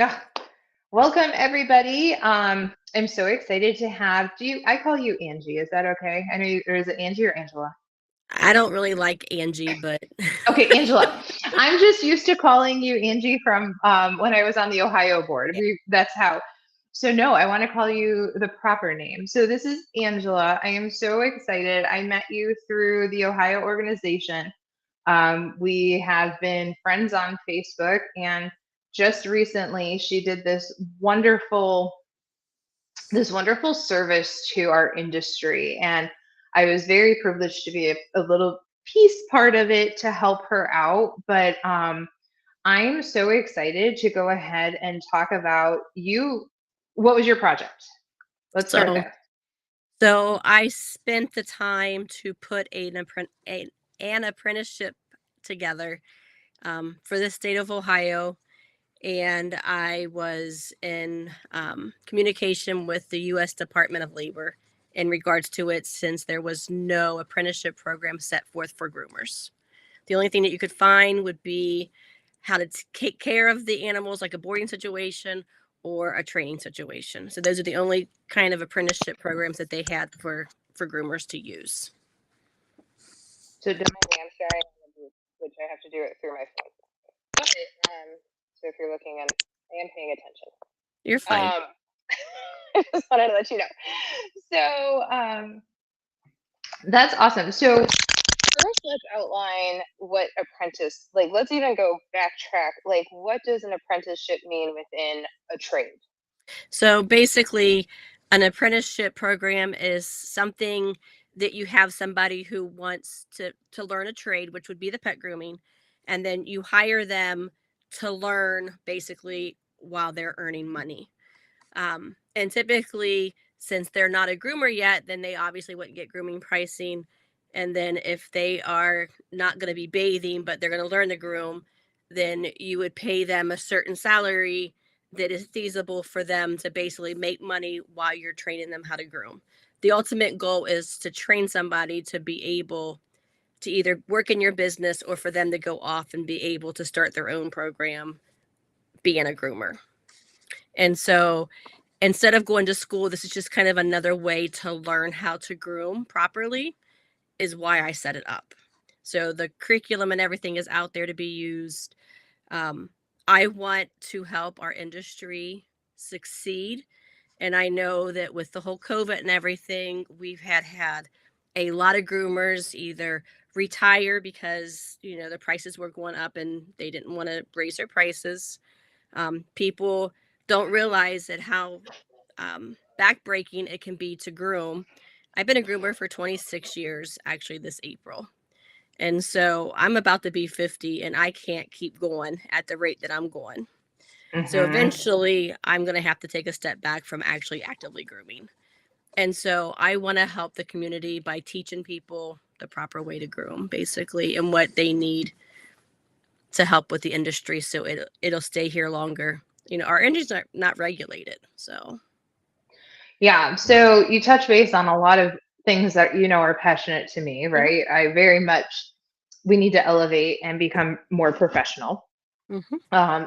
Ah, welcome everybody. I'm so excited to have. I call you Angie? Is that okay? I know you, or is it Angie or Angela? I don't really like Angie, but Okay, Angela. I'm just used to calling you Angie from when I was on the Ohio board. yeah. That's how. So no, I want to call you the proper name. So this is Angela. I am so excited. I met you through the Ohio organization. We have been friends on Facebook, and just recently she did this wonderful service to our industry, and I was very privileged to be a little piece part of it to help her out. But I'm so excited to go ahead and talk about you. What was your project? Let's start So there. so I spent the time to put an apprenticeship together for the state of Ohio, and I was in communication with the U.S. Department of Labor in regards to it, since there was no apprenticeship program set forth for groomers. The only thing that you could find would be how to take care of the animals, like a boarding situation or a training situation. So those are the only kind of apprenticeship programs that they had for groomers to use. So don't mind me, I'm sharing on the group, which I have to do it through my phone. But so if you're looking, I am paying attention. You're fine. Um, I just wanted to let you know. So that's awesome. So first, let's outline what apprentice, like, let's even go backtrack. Like, what does an apprenticeship mean within a trade? So basically, an apprenticeship program is something that you have somebody who wants to learn a trade, which would be the pet grooming, and then you hire them to learn basically while they're earning money. And typically, since they're not a groomer yet, then they obviously wouldn't get grooming pricing. And then if they are not going to be bathing, but they're going to learn to groom, then you would pay them a certain salary that is feasible for them to basically make money while you're training them how to groom. The ultimate goal is to train somebody to be able to either work in your business or for them to go off and be able to start their own program being a groomer. And so instead of going to school, this is just kind of another way to learn how to groom properly, is why I set it up. So the curriculum and everything is out there to be used. Um, I want to help our industry succeed. And I know that with the whole COVID and everything, we've had a lot of groomers either retire because, the prices were going up and they didn't want to raise their prices. People don't realize that how backbreaking it can be to groom. I've been a groomer for 26 years, actually, this April. And so I'm about to be 50 and I can't keep going at the rate that I'm going. So Mm-hmm. eventually I'm going to have to take a step back from actually actively grooming. And so I want to help the community by teaching people the proper way to groom, basically, and what they need to help with the industry so it'll stay here longer. Our industry's not regulated. So, Yeah. So you touch base on a lot of things that are passionate to me, mhm, right? I very much we need to elevate and become more professional mhm,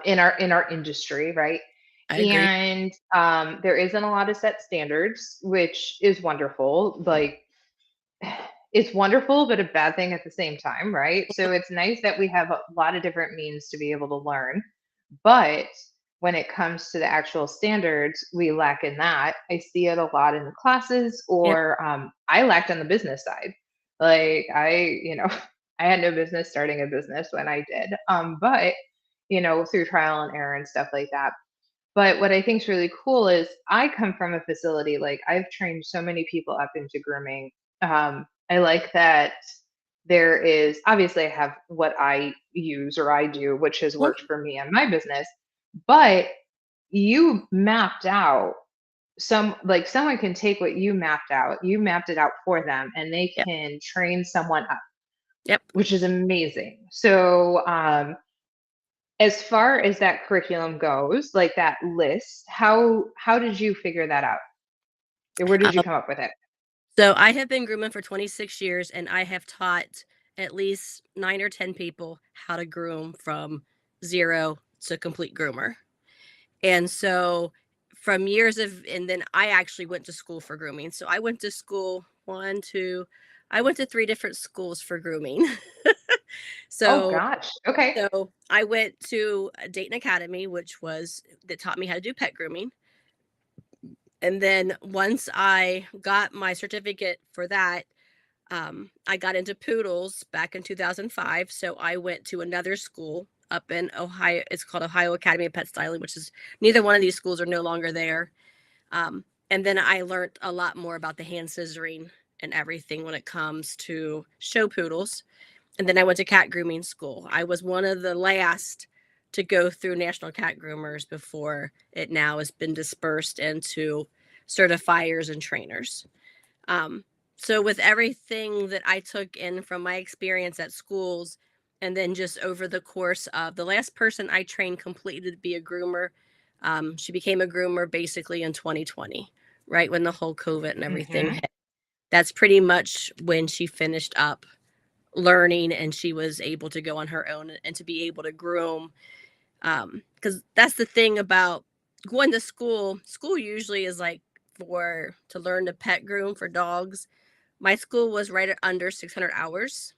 in our industry, right? I agree. And there isn't a lot of set standards, which is wonderful. Like, it's wonderful, but a bad thing at the same time, right? So it's nice that we have a lot of different means to be able to learn. But when it comes to the actual standards, we lack in that. I see it a lot in the classes, Yep. or I lacked on the business side. Like, I had no business starting a business when I did. But through trial and error and stuff like that. But what I think is really cool is I come from a facility, like, I've trained so many people up into grooming. I like that there is, obviously, I have what I use or I do, which has worked Mhm. for me and my business. But you mapped out someone can take what you mapped it out for them, and they Yep. can train someone up, Yep. which is amazing. So as far as that curriculum goes, like that list, how did you figure that out? Or where did you Um, come up with it? so I have been grooming for 26 years, and I have taught at least 9 or 10 people how to groom from zero to complete groomer. And so from years of, and then I actually went to school for grooming. So I went to school I went to 3 different schools for grooming. Oh so gosh. Okay. so I went to Dayton Academy, that taught me how to do pet grooming. And then once I got my certificate for that, I got into poodles back in 2005. So I went to another school up in Ohio. It's called Ohio Academy of Pet Styling, which is, neither one of these schools are no longer there. And then I learned a lot more about the hand scissoring and everything when it comes to show poodles. And then I went to cat grooming school. I was one of the last to go through National Cat Groomers before it now has been dispersed into certifiers and trainers. Um, so with everything that I took in from my experience at schools, and then just over the course of the last person I trained completed to be a groomer, she became a groomer basically in 2020, right when the whole COVID and everything Hmm. hit. That's pretty much when she finished up learning and she was able to go on her own and to be able to groom. Because that's the thing about going to school. School usually is like for to learn to pet groom for dogs. My school was right at under 600 hours,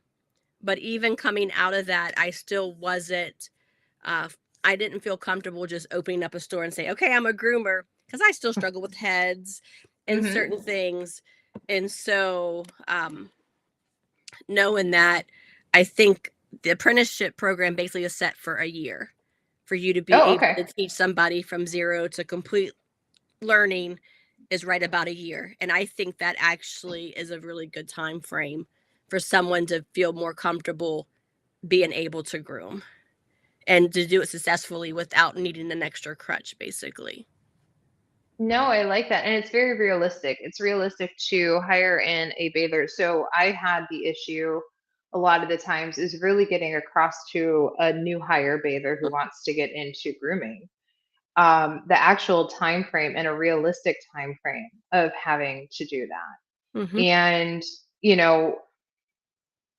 but even coming out of that, I still wasn't. Uh, I didn't feel comfortable just opening up a store and say, "Okay, I'm a groomer," because I still struggle with heads and Hmm. certain things. And so, knowing that, I think the apprenticeship program basically is set for a year for you to be Oh, able okay. to teach somebody from zero to complete learning is right about a year. And I think that actually is a really good time frame for someone to feel more comfortable being able to groom and to do it successfully without needing an extra crutch, basically. No, I like that. And it's very realistic. It's realistic to hire in a bather. So I had the issue a lot of the times is really getting across to a new hire bather who wants to get into grooming. The actual time frame and a realistic time frame of having to do that. Mm-hmm. And, you know,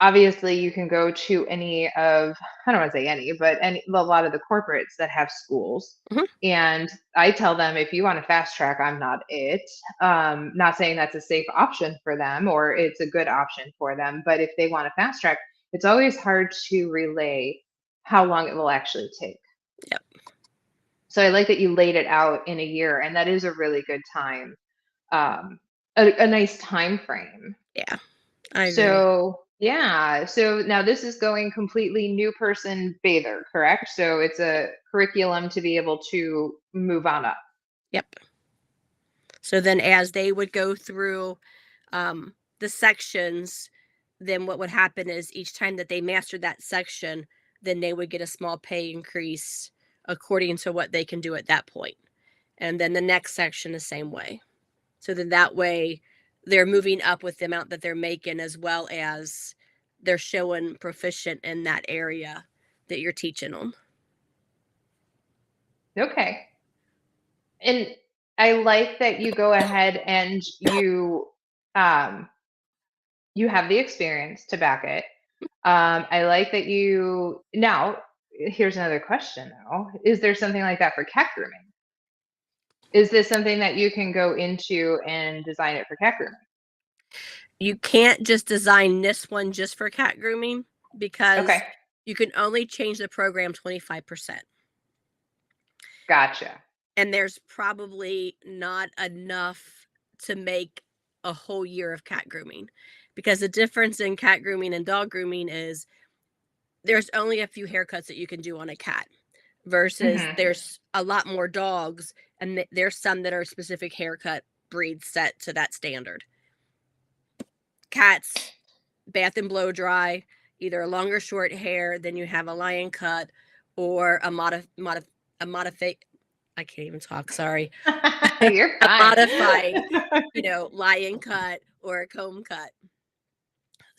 obviously you can go to any of, I don't want to say any, but a lot of the corporates that have schools. Mm-hmm. And I tell them, if you want to fast track, I'm not it. Not saying that's a safe option for them or it's a good option for them, but if they want to fast track, it's always hard to relay how long it will actually take. Yep. So I like that you laid it out in a year, and that is a really good time, um, a nice time frame. Yeah, I agree. So, yeah. So now this is going completely new person bather, correct? So it's a curriculum to be able to move on up. Yep. So then, as they would go through the sections, then what would happen is each time that they mastered that section, then they would get a small pay increase according to what they can do at that point. And then the next section the same way. So then that way they're moving up with the amount that they're making as well as they're showing proficient in that area that you're teaching them. Okay. And I like that you go ahead and um, you have the experience to back it. I like that you now. Here's another question though: is there something like that for cat grooming? Is this something that you can go into and design it for cat grooming? You can't just design this one just for cat grooming Okay, because you can only change the program 25%. gotcha. And there's probably not enough to make a whole year of cat grooming because the difference in cat grooming and dog grooming is there's only a few haircuts that you can do on a cat versus Hmm. there's a lot more dogs and there's some that are specific haircut breeds set to that standard. Cats bath and blow dry, either a long or short hair, then you have a lion cut or a modify. I can't even talk. Sorry, You're a fine. modified, lion cut or a comb cut.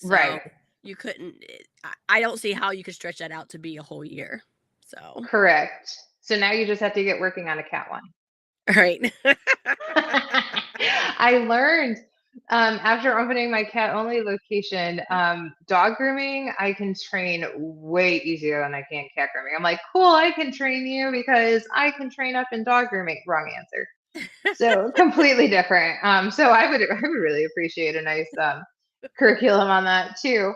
Right. So you couldn't. I don't see how you could stretch that out to be a whole year. So, Correct. So now you just have to get working on a cat one. all right. I learned After opening my cat only location, dog grooming, I can train way easier than I can cat grooming. I'm like, cool, I can train you because I can train up in dog grooming. Wrong answer. So completely different. So I would really appreciate a nice curriculum on that too.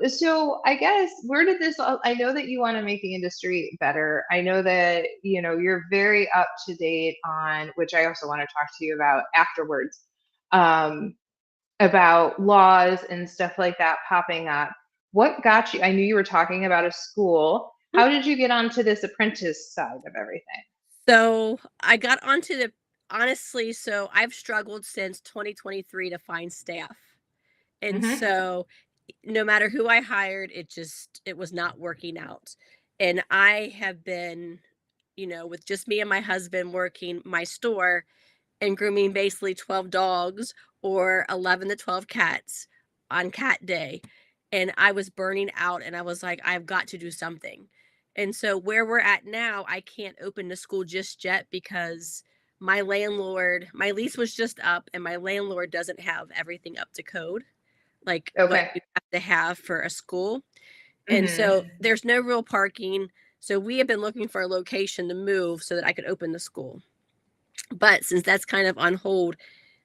So I guess where did this? I know that you want to make the industry better. I know that you're very up to date on, which I also want to talk to you about afterwards, um, about laws and stuff like that popping up. What got you? I knew you were talking about a school. How did you get onto this apprentice side of everything? So I got onto the honestly, so I've struggled since 2023 to find staff. And Hmm. so no matter who I hired, it was not working out. And I have been, with just me and my husband working my store and grooming basically 12 dogs or 11 to 12 cats on cat day. And I was burning out and I was like, I've got to do something. And so where we're at now, I can't open the school just yet because my lease was just up and my landlord doesn't have everything up to code, like what Okay. you have to have for a school. And Hmm. so there's no real parking. So we have been looking for a location to move so that I could open the school. But since that's kind of on hold,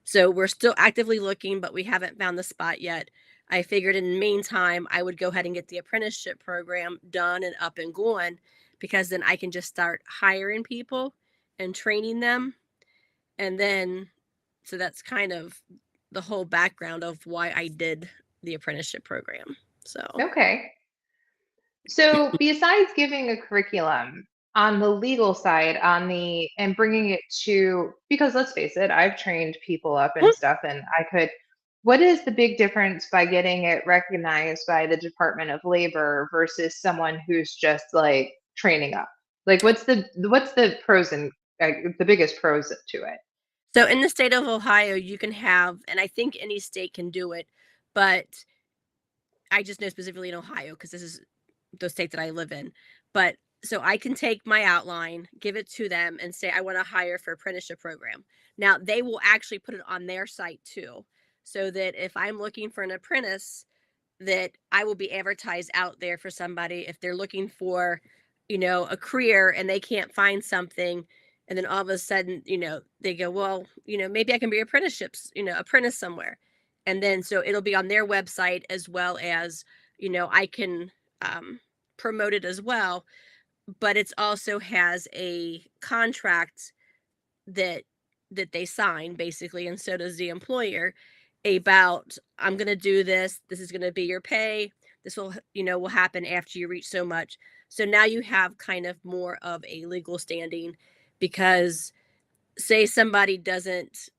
so we're still actively looking, but we haven't found the spot yet. I figured in the meantime, I would go ahead and get the apprenticeship program done and up and going because then I can just start hiring people and training them. And then, so that's kind of the whole background of why I did the apprenticeship program. So, Okay. So besides giving a curriculum on the legal side, on the and bringing it to, because let's face it, I've trained people up and stuff, and what is the big difference by getting it recognized by the Department of Labor versus someone who's just like training up? Like, what's the pros and the biggest pros to it? so in the state of Ohio, you can have, and I think any state can do it, but I just know specifically in Ohio because this is the state that I live in. But so I can take my outline, give it to them, and say I want to hire for apprenticeship program. Now they will actually put it on their site too, so that if I'm looking for an apprentice, that I will be advertised out there for somebody if they're looking for, a career and they can't find something. And then all of a sudden, they go, well, maybe I can be apprenticeships, apprentice somewhere. And then so it'll be on their website as well as, I can promote it as well. But it's also has a contract that they sign basically, and so does the employer, about I'm going to do this is going to be your pay, this will happen after you reach so much. So now you have kind of more of a legal standing because say somebody doesn't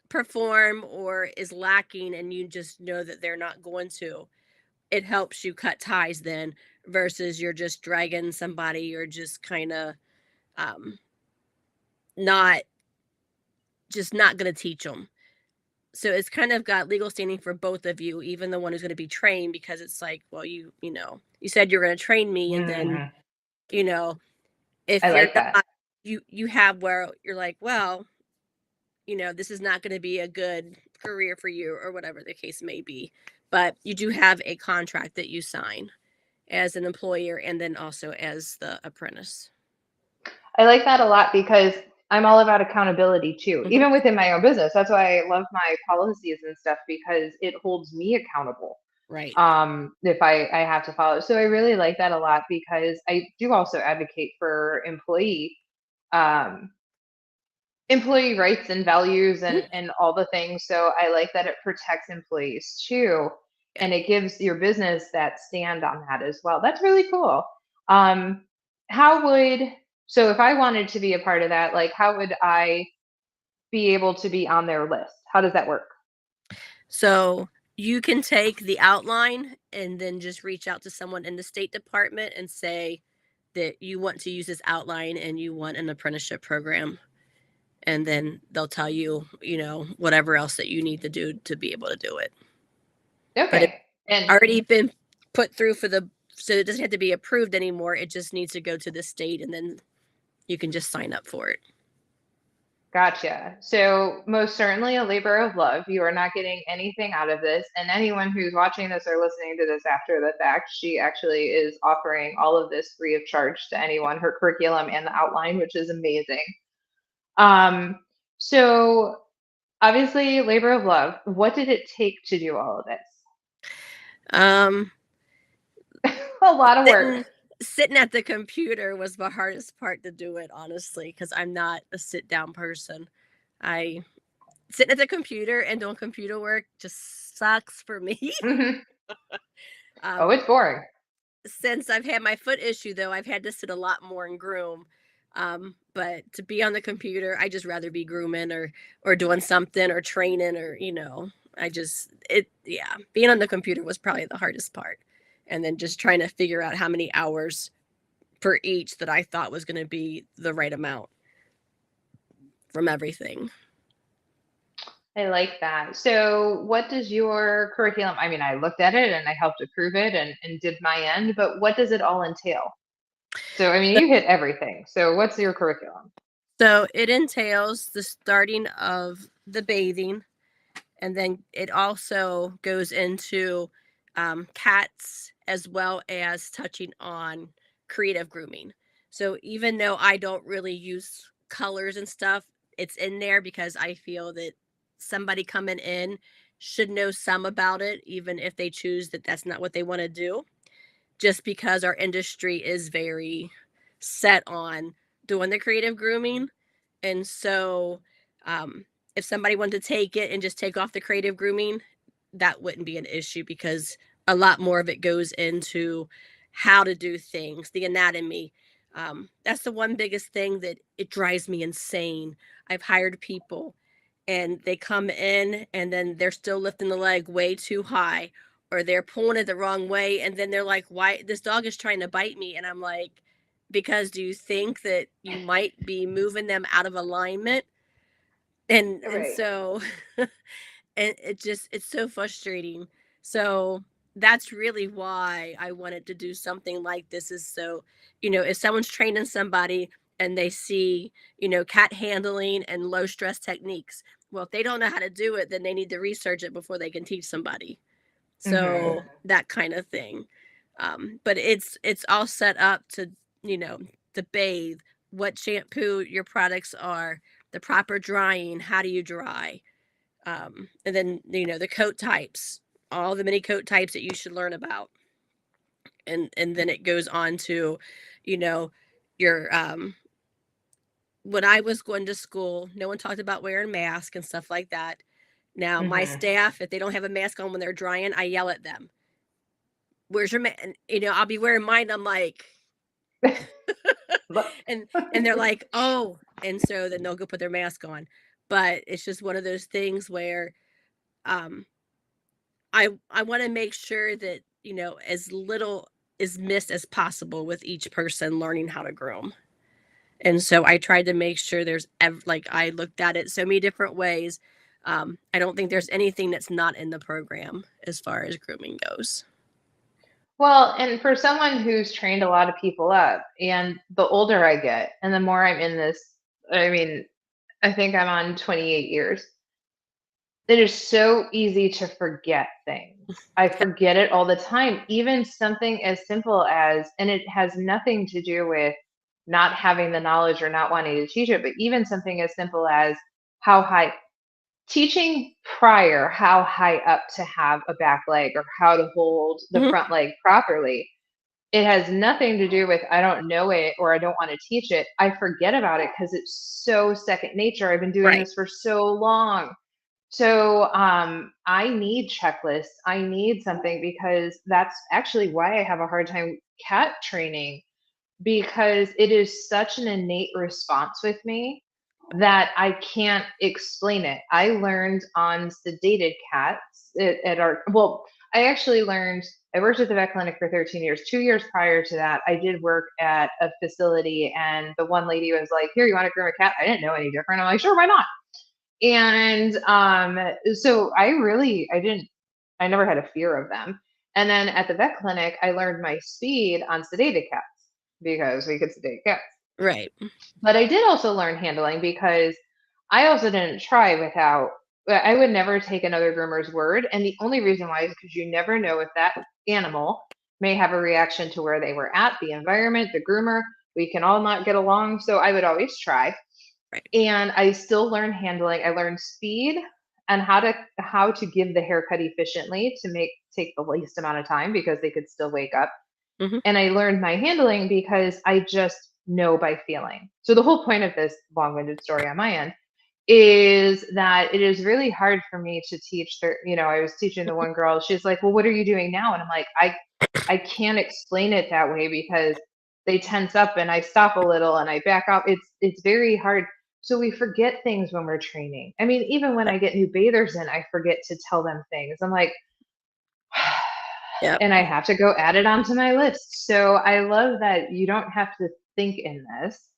perform or is lacking and you just know that they're not going to, it helps you cut ties then versus you're just dragging somebody, you're just kind of um, not not going to teach them. So it's kind of got legal standing for both of you, even the one who's going to be trained, because it's like, well, you said you're going to train me, and then Hmm. you know, I if you're like that. not, you have where you're like, well, this is not going to be a good career for you, or whatever the case may be. But you do have a contract that you sign as an employer, and then also as the apprentice. I like that a lot because I'm all about accountability too, Hmm. even within my own business. That's why I love my policies and stuff because it holds me accountable. Right. If I have to follow. So I really like that a lot because I do also advocate for um, employee rights and values Mhm. and all the things. So I like that it protects employees too, Yeah. and it gives your business that stand on that as well. That's really cool. Um, how would so if I wanted to be a part of that, like how would I be able to be on their list? How does that work? So you can take the outline and then just reach out to someone in the State Department and say that you want to use this outline and you want an apprenticeship program. And then they'll tell you, whatever else that you need to do to be able to do it. But it's Okay. And already been put through so it doesn't have to be approved anymore. It just needs to go to the state and then you can just sign up for it. Gotcha. So, most certainly a labor of love. You are not getting anything out of this. And anyone who's watching this or listening to this after the fact, she actually is offering all of this free of charge to anyone, her curriculum and the outline, which is amazing. Um, so, obviously, labor of love. What did it take to do all of Um, this? A lot of work. sitting sitting at the computer was the hardest part to do it, honestly, because I'm not a sit down person. I Sitting at the computer and doing computer work just sucks for me. Hmm. Oh, um, it's boring. since I've had my foot issue, though, I've had to sit a lot more and groom. But to be on the computer, I just rather be grooming or doing something or training or I just it yeah, being on the computer was probably the hardest part. And then just trying to figure out how many hours per each that I thought was going to be the right amount from everything. I like that. So, what does your curriculum? I mean, I looked at it and I helped approve it and did my end, but what does it all entail? So, I mean, So, you hit everything. So, what's your curriculum? so it entails the starting of the bathing, and then it also goes into cats as well as touching on creative grooming. So even though I don't really use colors and stuff, it's in there because I feel that somebody coming in should know some about it, even if they choose that that's not what they want to do, just because our industry is very set on doing the creative grooming. And so, if somebody wanted to take it and just take off the creative grooming, that wouldn't be an issue because a lot more of it goes into how to do things, the anatomy. That's the one biggest thing that it drives me insane. I've hired people and they come in and then they're still lifting the leg way too high or they're pulling it the wrong way and then they're like, why this dog is trying to bite me? And I'm like, because do you think that you might be moving them out of alignment? And Right. so and it's so frustrating. So that's really why I wanted to do something like this, is so, if someone's training somebody and they see, cat handling and low stress techniques, well, if they don't know how to do it, then they need to research it before they can teach somebody. Hmm. So that kind of thing. But it's all set up to, you know, to bathe, what shampoo your products are, the proper drying, how do you dry, and then the coat types, all the many coat types that you should learn about, and then it goes on to, you know, your when I was going to school, no one talked about wearing masks and stuff like that. Now my Hmm. staff, if they don't have a mask on when they're drying, I yell at them, "Where's your mask?" And I'll be wearing mine. I'm like, Look. and they're like, "Oh," and so then they'll go put their mask on. But it's just one of those things where um I want to make sure that, as little is missed as possible with each person learning how to groom. And so I tried to make sure like I looked at it so many different ways. I don't think there's anything that's not in the program as far as grooming goes. Well, and for someone who's trained a lot of people up, and the older I get, and the more I'm in this, I mean, I think I'm on 28 years. It is so easy to forget things. I forget it all the time. Even something as simple as, and it has nothing to do with not having the knowledge or not wanting to teach it, but even something as simple as how high, teaching prior how high up to have a back leg or how to hold the Mhm. front leg properly. It has nothing to do with I don't know it or I don't want to teach it. I forget about it because it's so second nature. I've been doing Right. this for so long. So I need checklists. I need something because that's actually why I have a hard time cat training, because it is such an innate response with me that I can't explain it. I learned on sedated cats at our, well, I actually learned, I worked at the vet clinic for 13 years. 2 years prior to that, I did work at a facility, and the one lady was like, "Here, you want to groom a cat?" I didn't know any different. I'm like, "Sure, why not?" And so I didn't, I never had a fear of them. And then at the vet clinic, I learned my speed on sedated cats because we could sedate cats. Right. But I did also learn handling because I also didn't try without, I would never take another groomer's word. And the only reason why is because you never know if that animal may have a reaction to where they were at, the environment, the groomer. We can all not get along. So I would always try. Right. And I still learned handling. I learned speed and how to give the haircut efficiently to make take the least amount of time because they could still wake up. Hmm. And I learned my handling because I just know by feeling. So the whole point of this long-winded story on my end is that it is really hard for me to teach their, I was teaching the one girl, she's like, well, what are you doing now? And I'm like, I can't explain it that way because they tense up and I stop a little and I back off. It's very hard. So we forget things when we're training. I mean, even when I get new bathers in, I forget to tell them things. I'm like, Yep. and I have to go add it onto my list. So I love that you don't have to think in this.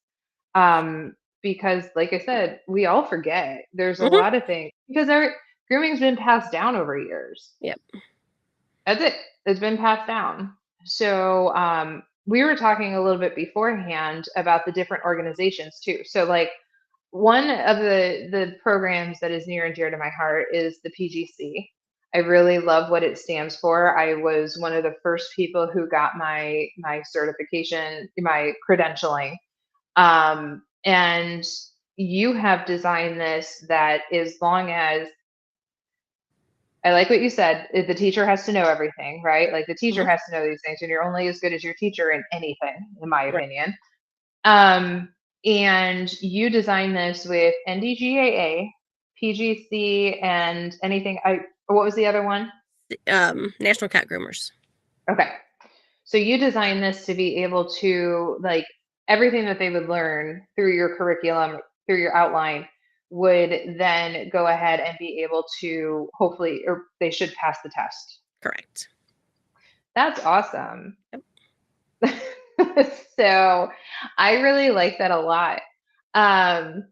Because like I said, we all forget. There's a Hmm. lot of things because our grooming's been passed down over years. Yep. That's it. It's been passed down. So we were talking a little bit beforehand about the different organizations too. So like one of the programs that is near and dear to my heart is the PGC. I really love what it stands for. I was one of the first people who got my certification, my credentialing. And you have designed this that as long as I like what you said, the teacher has to know everything, right? Like the teacher Hmm. has to know these things, and you're only as good as your teacher in anything, in my Right. opinion. Um, and you designed this with NDGAA, PGC, and anything. What was the other one? National Cat Groomers. Okay. So you designed this to be able to like everything that they would learn through your curriculum, through your outline, would then go ahead and be able to hopefully, or they should pass the test. Correct. That's awesome. Yep. So I really like that a lot. Um,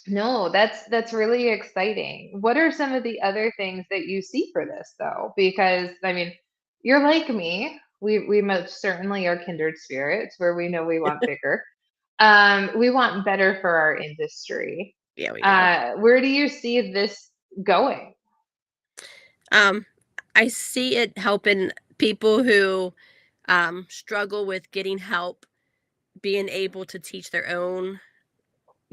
no, that's really exciting. What are some of the other things that you see for this though? Because I mean, you're like me. We most certainly are kindred spirits where we know we want bigger. We want better for our industry. Yeah, we do. Where do you see this going? Um, I see it helping people who struggle with getting help, being able to teach their own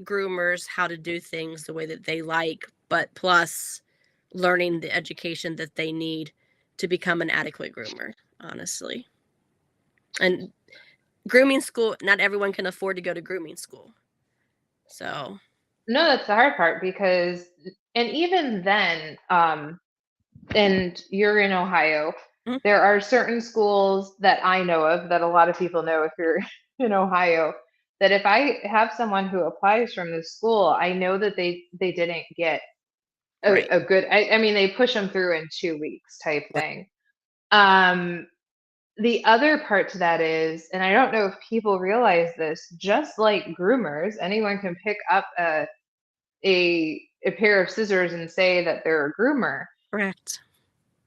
groomers how to do things the way that they like, but plus learning the education that they need to become an adequate groomer, honestly. And grooming school, not everyone can afford to go to grooming school. So, No, that's the hard part because, and even then, and you're in Ohio, mhm, there are certain schools that I know of that a lot of people know if you're in Ohio, that if I have someone who applies from this school, I know that they didn't get right, a good, I mean, they push them through in 2 weeks type right, thing. Um, the other part to that is, and I don't know if people realize this, just like groomers, anyone can pick up a pair of scissors and say that they're a groomer. correct.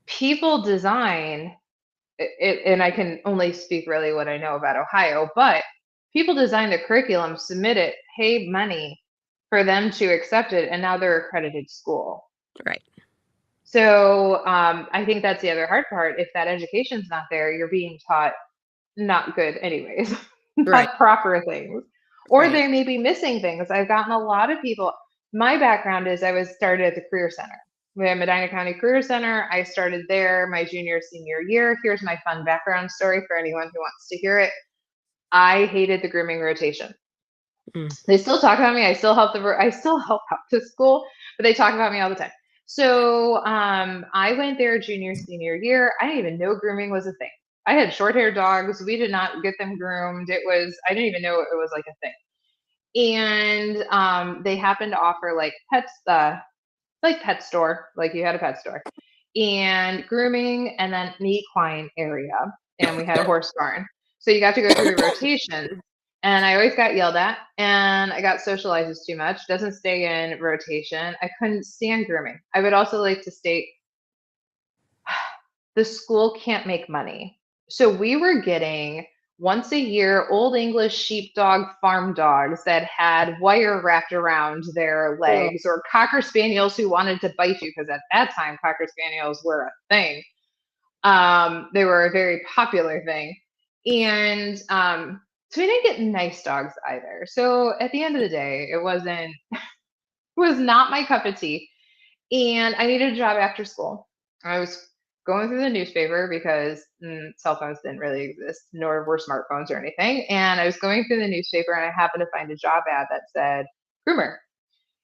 People design it, and I can only speak really what I know about Ohio, but people design the curriculum, submit it, pay money for them to accept it, and now they're accredited school. Right, So I think that's the other hard part. If that education's not there, you're being taught not good anyways, right, not proper things. Or right, they may be missing things. I've gotten a lot of people. My background is I was started at the Career Center. We have Medina County Career Center. I started there my junior, senior year. Here's my fun background story for anyone who wants to hear it. I hated the grooming rotation. mm, They still talk about me. I still help out to school, but they talk about me all the time. So I went there junior, senior year. I didn't even know grooming was a thing. I had short haired dogs. We did not get them groomed. I didn't even know it was like a thing. And they happened to offer like pets, like pet store, like you had a pet store, and grooming, and then an equine area. And we had a horse barn. So you got to go through the rotation. And I always got yelled at, and I got socialized as too much. Doesn't stay in rotation. I couldn't stand grooming. I would also like to state the school can't make money. So we were getting once a year old English sheepdog farm dogs that had wire wrapped around their Oh, legs, or Cocker Spaniels who wanted to bite you, because at that time Cocker Spaniels were a thing. They were a very popular thing. And so we didn't get nice dogs either. So at the end of the day, it was not my cup of tea. And I needed a job after school. I was going through the newspaper because cell phones didn't really exist, nor were smartphones or anything. And I was going through the newspaper and I happened to find a job ad that said groomer.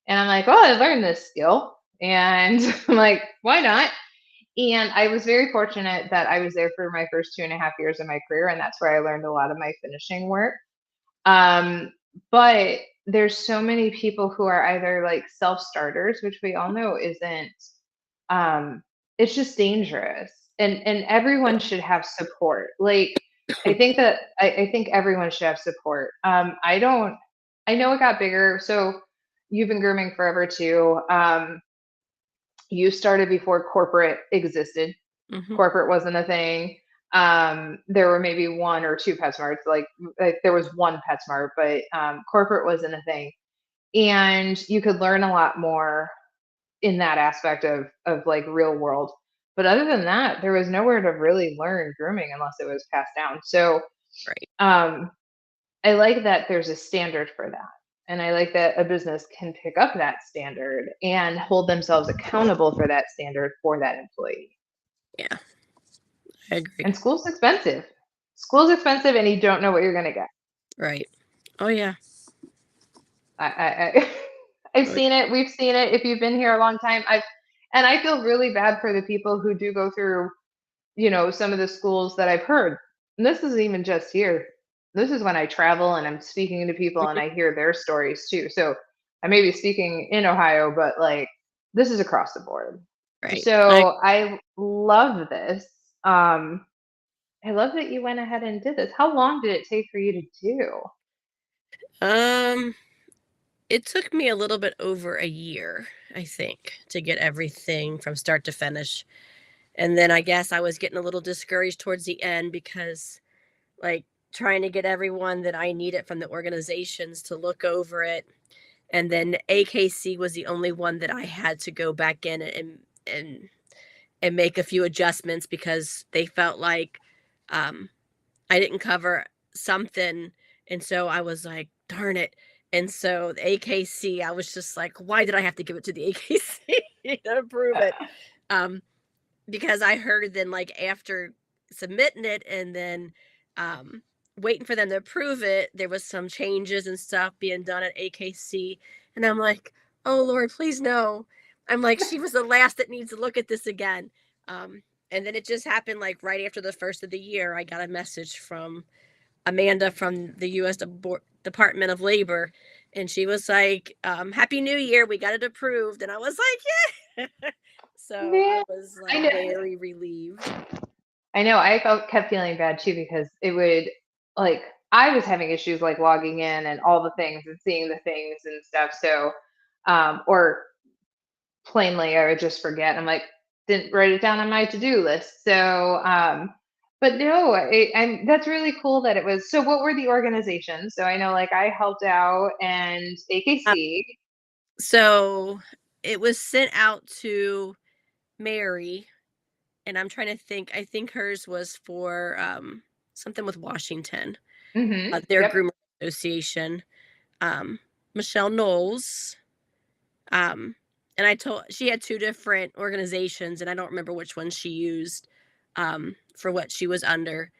And I'm like, well, I learned this skill. And I'm like, why not? And I was very fortunate that I was there for my first 2.5 years of my career. And that's where I learned a lot of my finishing work. Um, but there's so many people who are either like self-starters, which we all know isn't, um, it's just dangerous. And everyone should have support. Like, I think everyone should have support. I know it got bigger. So you've been grooming forever too. You started before corporate existed. hmm. Corporate wasn't a thing. There were maybe one or two PetSmarts, like there was one PetSmart, but corporate wasn't a thing. And you could learn a lot more in that aspect of like real world. But other than that, there was nowhere to really learn grooming unless it was passed down. So Right. um, I like that there's a standard for that. And I like that a business can pick up that standard and hold themselves accountable for that standard for that employee. Yeah, I agree. And school's expensive. School's expensive and you don't know what you're gonna get. Right. Oh yeah. I I've Oh, seen it. We've seen it. If you've been here a long time, I feel really bad for the people who do go through, some of the schools that I've heard. And this isn't even just here. This is when I travel and I'm speaking to people and mhm. I hear their stories too. So I may be speaking in Ohio, but like this is across the board. Right. So I love this. Um, I love that you went ahead and did this. How long did it take for you to do? Um, it took me a little bit over a year, I think, to get everything from start to finish. And then I guess I was getting a little discouraged towards the end because, like, trying to get everyone that I needed from the organizations to look over it. And then AKC was the only one that I had to go back in and make a few adjustments because they felt like um, I didn't cover something. And so I was like, darn it. And so the AKC, I was just like, why did I have to give it to the AKC to approve it? Um, because I heard then, like, after submitting it and then um, waiting for them to approve it, there was some changes and stuff being done at AKC. And I'm like, oh, Lord, please no. I'm like, she was the last that needs to look at this again. And then it just happened like right after the first of the year. I got a message from Amanda from the U.S. Department of Labor, and she was like, "Happy New Year! We got it approved." And I was like, "Yeah!" So I Yeah, was I like know. very relieved. I know. Kept feeling bad too because it would like I was having issues like logging in and all the things and seeing the things and stuff. So, or plainly, I would just forget. I'm like, didn't write it down on my to-do list. So, but no, that's really cool that it was. So, what were the organizations? So I know, like, I helped out and Uh, AKC. so it was sent out to Mary, and I'm trying to think. I think hers was for something with Washington, their Yep. Groomer Association. Um, Michelle Knowles. Um, and I told she had two different organizations, and I don't remember which one she used for what she was under.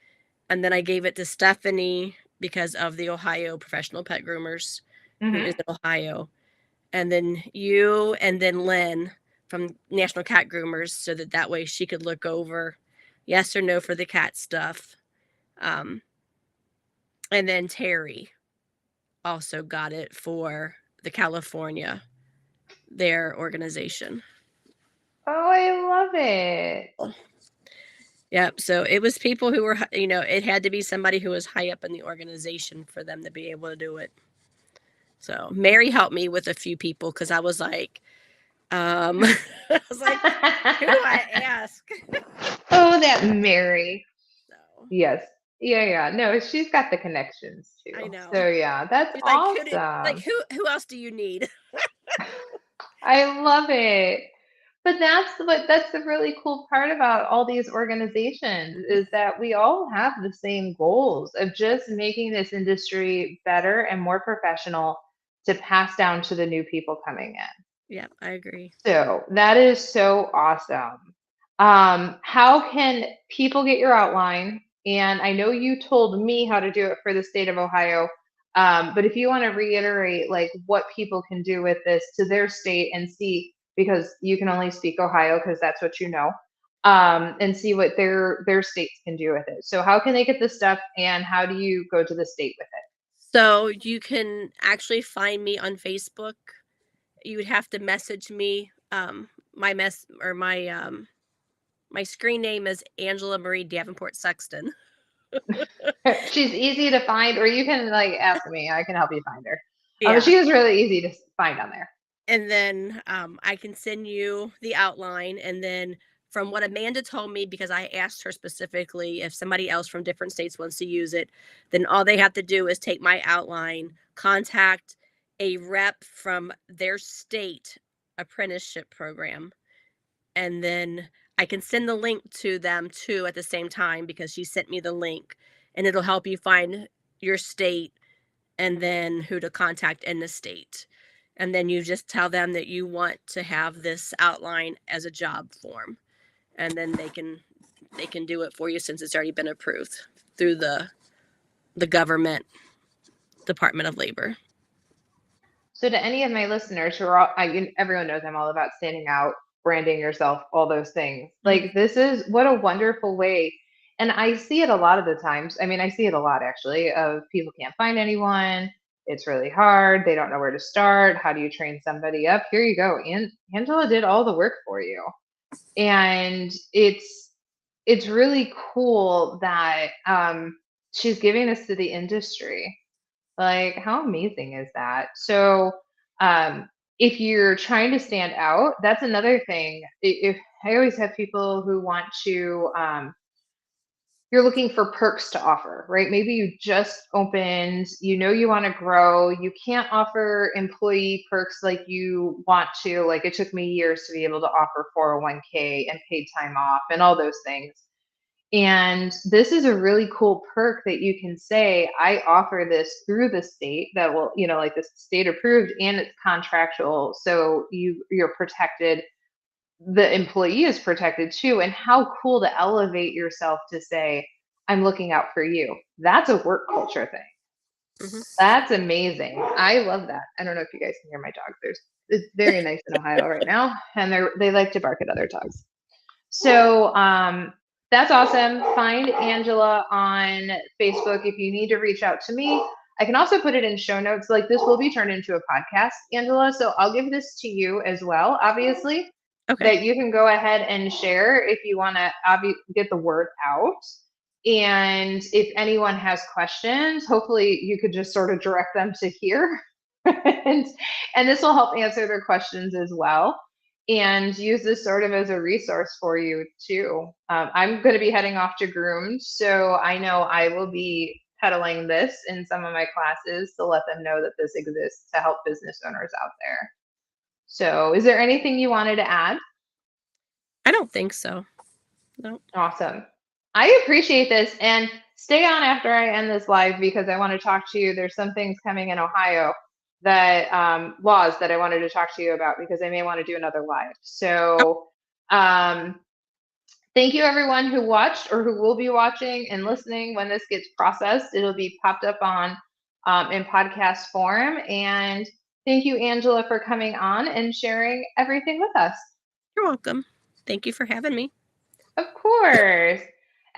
And then I gave it to Stephanie because of the Ohio Professional Pet Groomers, who hmm is in Ohio, and then you, and then Lynn from National Cat Groomers, so that way she could look over yes or no for the cat stuff. Um, and then Terry also got it for the California, their organization. Oh, I love it. Yeah, so it was people who were, it had to be somebody who was high up in the organization for them to be able to do it. So Mary helped me with a few people because I was like, I was like, who do I ask? Oh, that Mary. So Yes. Yeah. No, she's got the connections I too. know. So yeah, that's She's like, awesome. who else do you need? I love it. But that's the really cool part about all these organizations is that we all have the same goals of just making this industry better and more professional to pass down to the new people coming in. Yeah, I agree. So that is so awesome. How can people get your outline? And I know you told me how to do it for the state of Ohio, but if you want to reiterate like what people can do with this to their state and see, because you can only speak Ohio because that's what you know, and see what their states can do with it. So how can they get this stuff, and how do you go to the state with it? So you can actually find me on Facebook. You would have to message me. My mess or my screen name is Angela Marie Davenport Sexton. She's easy to find, or you can like ask me. I can help you find her. Yeah. She is really easy to find on there. And then I can send you the outline. And then from what Amanda told me, because I asked her specifically if somebody else from different states wants to use it, then all they have to do is take my outline, contact a rep from their state apprenticeship program, and then I can send the link to them too at the same time because she sent me the link, and it'll help you find your state and then who to contact in the state. And then you just tell them that you want to have this outline as a job form, and then they can do it for you since it's already been approved through the government Department of Labor. So to any of my listeners who are all, everyone knows I'm all about standing out, branding yourself, all those things. Mhm. Like this is what a wonderful way. And I see it a lot of the times. I mean, I see it a lot actually of people can't find anyone. It's really hard. They don't know where to start. How do you train somebody up? Here you go. And Angela did all the work for you. And it's really cool that she's giving this to the industry. Like, how amazing is that? So, if you're trying to stand out, that's another thing. If I always have people who want to, you're looking for perks to offer, right? Maybe you just opened, you know, you want to grow. You can't offer employee perks like you want to. Like, it took me years to be able to offer 401k and paid time off and all those things. And this is a really cool perk that you can say, I offer this through the state that will, you know, like this state approved and it's contractual. So you're protected. The employee is protected too. And how cool to elevate yourself to say, I'm looking out for you. That's a work culture thing. Mhm. That's amazing. I love that. I don't know if you guys can hear my dogs. It's very nice in Ohio right now, and they like to bark at other dogs. So that's awesome. Find Angela on Facebook if you need to reach out to me. I can also put it in show notes. Like this will be turned into a podcast, Angela. So I'll give this to you as well, obviously, Okay. that you can go ahead and share if you want to get the word out. And if anyone has questions, hopefully you could just sort of direct them to here. and, and this will help answer their questions as well, and use this sort of as a resource for you too. I'm going to be heading off to Groomed, so I know I will be peddling this in some of my classes to let them know that this exists to help business owners out there. So is there anything you wanted to add? I don't think so. No. Awesome. I appreciate this, and stay on after I end this live because I want to talk to you. There's some things coming in Ohio that laws that I wanted to talk to you about because I may want to do another live. So um, thank you everyone who watched or who will be watching and listening when this gets processed. It'll be popped up on in podcast form. And thank you, Angela, for coming on and sharing everything with us. You're welcome. Thank you for having me. Of course.